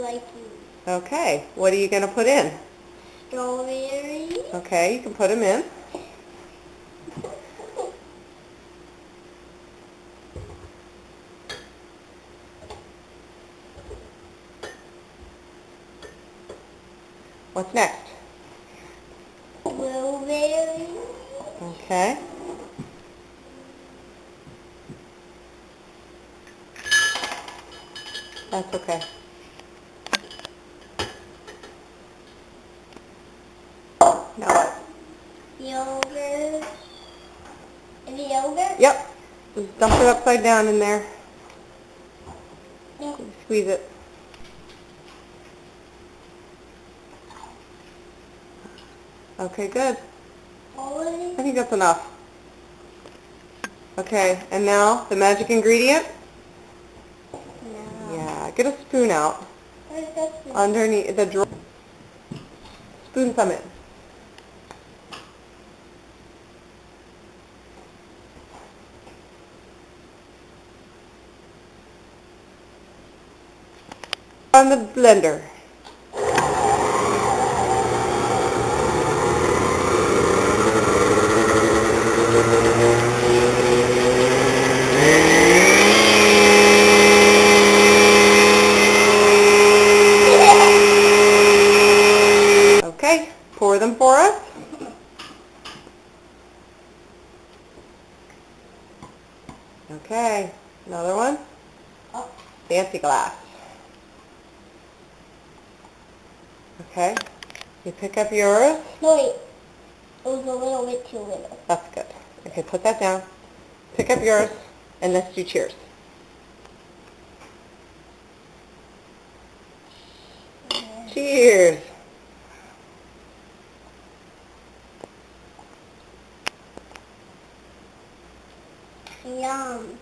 like you. Okay, what are you going to put in? Strawberry. Okay, you can put them in. What's next? Blueberry. Okay. That's okay. Now what? Yogurt. Is it yogurt? Yep. Just dump it upside down in there. Yep. Squeeze it. Okay, good. I think that's enough. Okay, and now the magic ingredient? No. Yeah, get a spoon out. Where's that spoon? Underneath the drawer. Spoon some in. On the blender. Okay, pour them for us. Okay, another one. Oh. Fancy glass. Okay, you pick up yours. No, wait. It was a little bit too little. That's good. Okay, put that down. Pick up yours, and let's do cheers. Cheers. Yum.